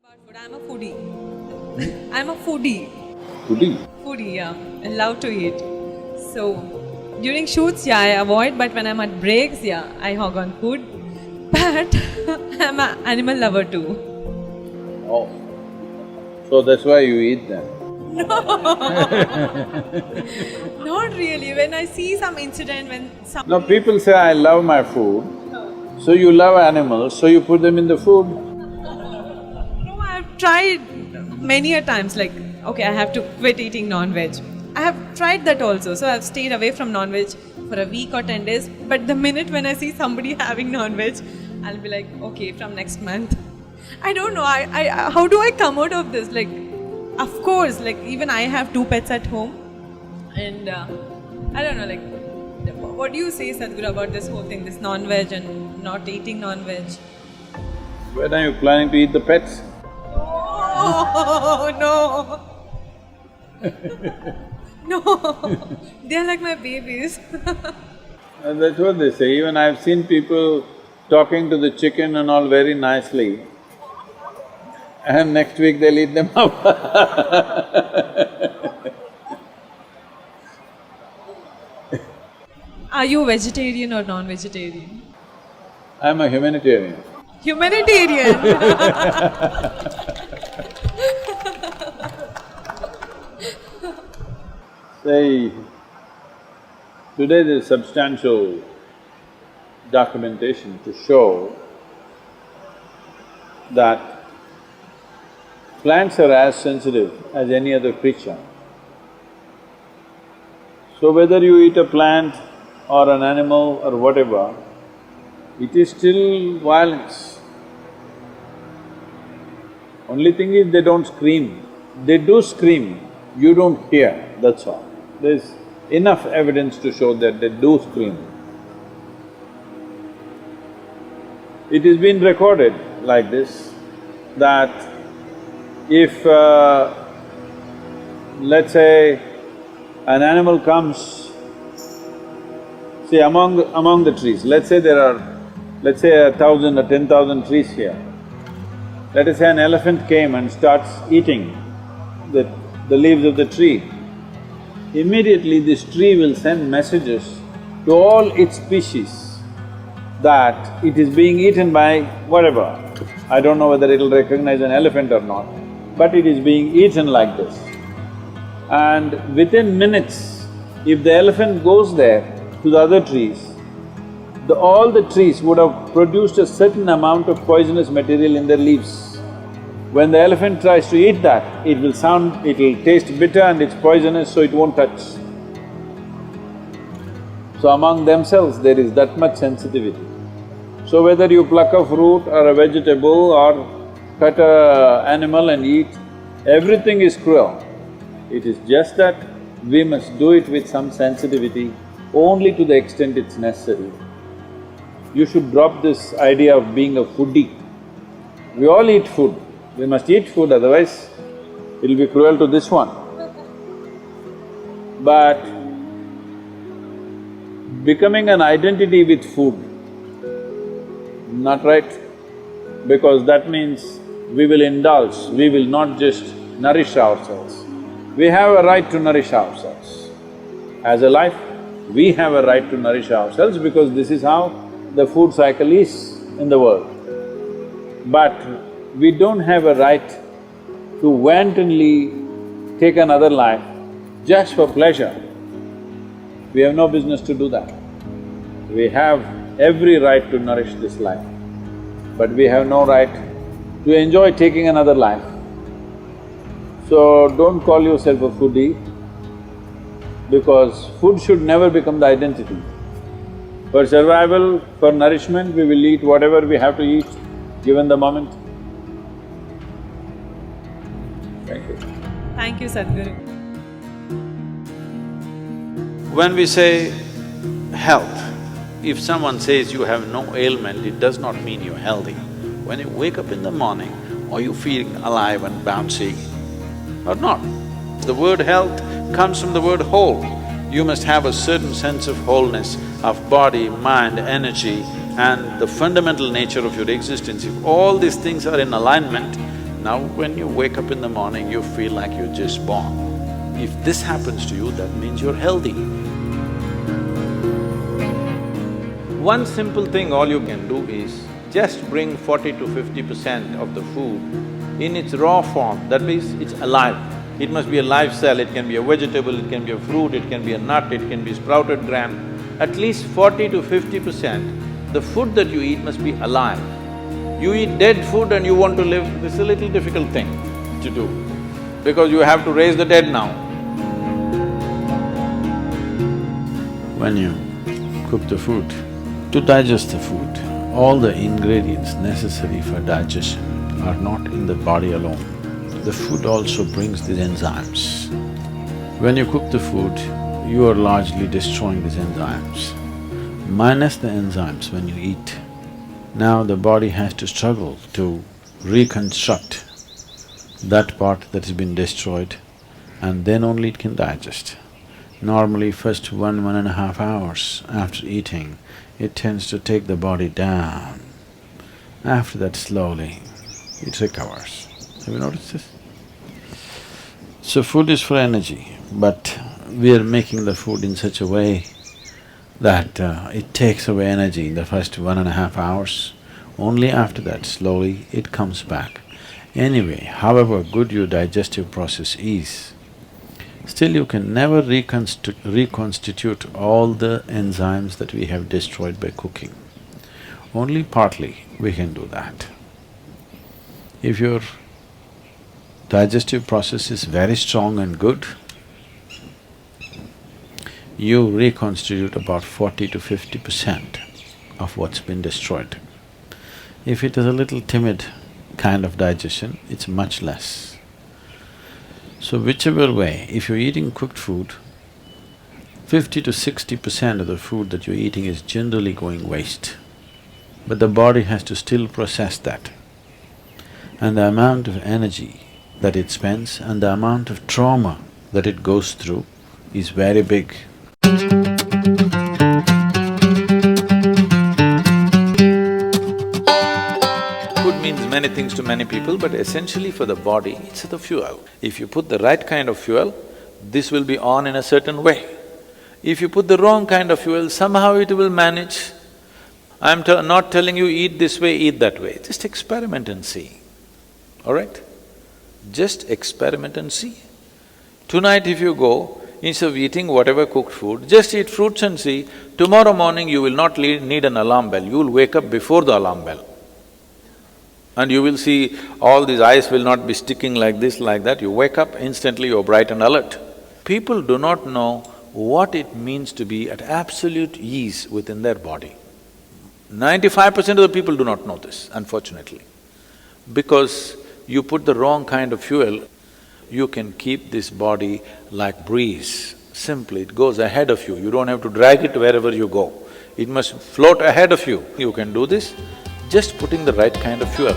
Food. I'm a foodie. I'm a foodie. Foodie? Foodie, yeah. I love to eat. So during shoots, yeah, I avoid, but when I'm at breaks, yeah, I hog on food. But I'm an animal lover too. Oh. So that's why you eat them? Not really. When I see some incident, when some… No, people say, I love my food. So you love animals, so you put them in the food. No, I've tried many a times, like, okay, I have to quit eating non-veg. I have tried that also, so I've stayed away from non-veg for a week or 10 days. But the minute when I see somebody having non-veg, I'll be like, okay, from next month. I don't know, how do I come out of this? Like, of course, like even I have 2 pets at home. And I don't know, like, what do you say, Sadhguru, about this whole thing, this non-veg and not eating non-veg? When are you planning to eat the pets? Oh, no. No, they're like my babies. And that's what they say. Even I've seen people talking to the chicken and all very nicely, and next week they'll eat them up. Are you vegetarian or non-vegetarian? I'm a humanitarian. Humanitarian. Say, today there's substantial documentation to show that plants are as sensitive as any other creature. So whether you eat a plant or an animal or whatever, it is still violence. Only thing is they don't scream. They do scream, you don't hear, that's all. There's enough evidence to show that they do scream. It has been recorded like this, that if let's say an animal comes, see among the trees, let's say there are, let's say 1,000 or 10,000 trees here. Let us say an elephant came and starts eating the leaves of the tree. Immediately this tree will send messages to all its species that it is being eaten by whatever. I don't know whether it'll recognize an elephant or not, but it is being eaten like this. And within minutes, if the elephant goes there to the other trees, all the trees would have produced a certain amount of poisonous material in their leaves. When the elephant tries to eat that, it'll taste bitter and it's poisonous, so it won't touch. So among themselves there is that much sensitivity. So whether you pluck a fruit or a vegetable or cut a animal and eat, everything is cruel. It is just that we must do it with some sensitivity, only to the extent it's necessary. You should drop this idea of being a foodie. We all eat food. We must eat food, otherwise it'll be cruel to this one. But becoming an identity with food, not right, because that means we will indulge, we will not just nourish ourselves. We have a right to nourish ourselves. As a life, we have a right to nourish ourselves because this is how the food cycle is in the world. But we don't have a right to wantonly take another life just for pleasure. We have no business to do that. We have every right to nourish this life, but we have no right to enjoy taking another life. So don't call yourself a foodie, because food should never become the identity. For survival, for nourishment, we will eat whatever we have to eat, given the moment. Thank you. Thank you, Sadhguru. When we say health, if someone says you have no ailment, it does not mean you're healthy. When you wake up in the morning, are you feeling alive and bouncy or not? The word health comes from the word whole. You must have a certain sense of wholeness of body, mind, energy and the fundamental nature of your existence. If all these things are in alignment, Now when you wake up in the morning, you feel like you're just born. If this happens to you, that means you're healthy. One simple thing all you can do is just bring 40 to 50% of the food in its raw form, that means it's alive. It must be a live cell, it can be a vegetable, it can be a fruit, it can be a nut, it can be sprouted gram. At least 40 to 50%, the food that you eat must be alive. You eat dead food and you want to live, this is a little difficult thing to do, because you have to raise the dead now. When you cook the food, to digest the food, all the ingredients necessary for digestion are not in the body alone. The food also brings these enzymes. When you cook the food, you are largely destroying these enzymes. Minus the enzymes when you eat, now the body has to struggle to reconstruct that part that has been destroyed, and then only it can digest. Normally, first 1.5 hours after eating, it tends to take the body down. After that, slowly, it recovers. Have you noticed this? So food is for energy, but we are making the food in such a way that it takes away energy in the first 1.5 hours. Only after that, slowly, it comes back. Anyway, however good your digestive process is, still you can never reconstitute all the enzymes that we have destroyed by cooking. Only partly we can do that. If your digestive process is very strong and good, you reconstitute about 40 to 50% of what's been destroyed. If it is a little timid kind of digestion, it's much less. So whichever way, if you're eating cooked food, 50 to 60% of the food that you're eating is generally going waste. But the body has to still process that. And the amount of energy that it spends and the amount of trauma that it goes through is very big. Food means many things to many people, but essentially for the body, it's the fuel. If you put the right kind of fuel, this will be on in a certain way. If you put the wrong kind of fuel, somehow it will manage. I'm not telling you eat this way, eat that way, just experiment and see, all right? Just experiment and see. Tonight if you go, instead of eating whatever cooked food, just eat fruits and see, tomorrow morning you will not need an alarm bell, you will wake up before the alarm bell. And you will see all these eyes will not be sticking like this, like that, you wake up, instantly you're bright and alert. People do not know what it means to be at absolute ease within their body. 95% of the people do not know this, unfortunately. Because you put the wrong kind of fuel, you can keep this body like breeze. Simply, it goes ahead of you, you don't have to drag it wherever you go. It must float ahead of you. You can do this, just putting the right kind of fuel.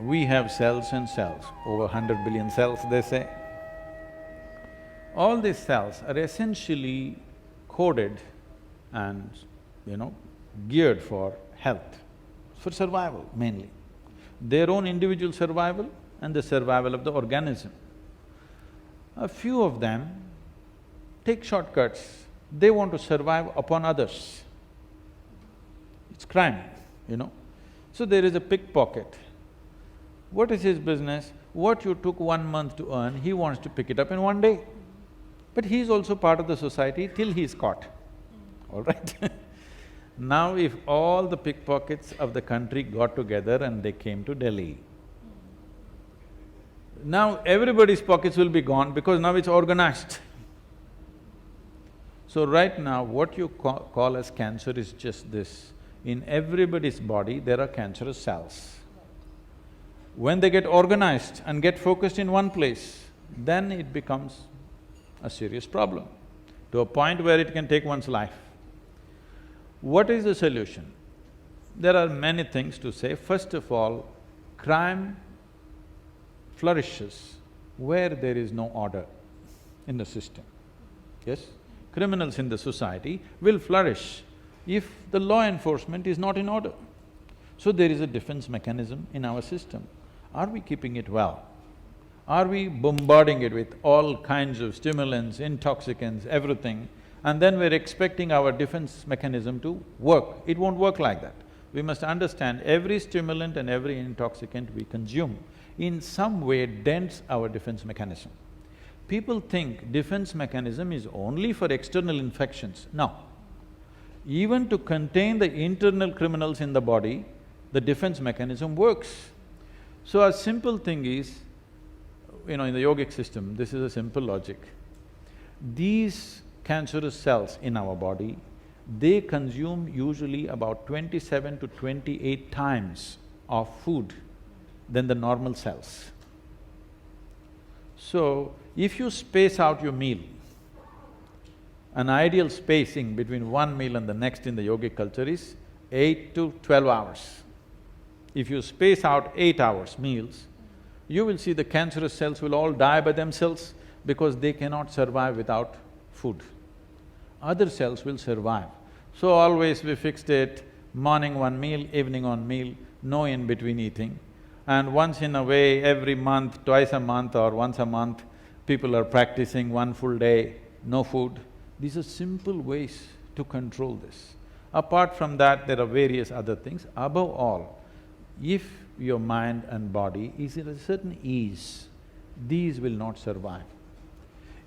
We have cells and cells, over 100 billion cells, they say. All these cells are essentially coded and, geared for health, for survival mainly. Their own individual survival and the survival of the organism. A few of them take shortcuts, they want to survive upon others. It's crime, So there is a pickpocket. What is his business? What you took 1 month to earn, he wants to pick it up in 1 day. But he is also part of the society till he is caught, all right? Now if all the pickpockets of the country got together and they came to Delhi, now everybody's pockets will be gone because now it's organized. So right now, what you call as cancer is just this. In everybody's body, there are cancerous cells. When they get organized and get focused in one place, then it becomes a serious problem, to a point where it can take one's life. What is the solution? There are many things to say. First of all, crime flourishes where there is no order in the system, yes? Criminals in the society will flourish if the law enforcement is not in order. So there is a defense mechanism in our system. Are we keeping it well? Are we bombarding it with all kinds of stimulants, intoxicants, everything, and then we're expecting our defense mechanism to work? It won't work like that. We must understand every stimulant and every intoxicant we consume in some way dents our defense mechanism. People think defense mechanism is only for external infections. No. Even to contain the internal criminals in the body, the defense mechanism works. So a simple thing is, in the yogic system, this is a simple logic. These cancerous cells in our body, they consume usually about 27 to 28 times of food than the normal cells. So, if you space out your meal, an ideal spacing between one meal and the next in the yogic culture is 8 to 12 hours. If you space out 8 hours meals, you will see the cancerous cells will all die by themselves because they cannot survive without food. Other cells will survive. So always we fixed it, morning one meal, evening one meal, no in-between eating. And once in a way, every month, twice a month or once a month, people are practicing one full day, no food. These are simple ways to control this. Apart from that, there are various other things. Above all, if your mind and body is in a certain ease, these will not survive.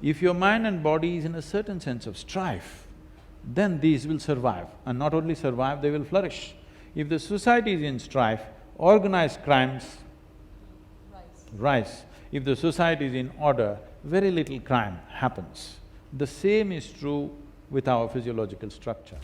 If your mind and body is in a certain sense of strife, then these will survive, and not only survive, they will flourish. If the society is in strife, organized crimes rise. If the society is in order, very little crime happens. The same is true with our physiological structure.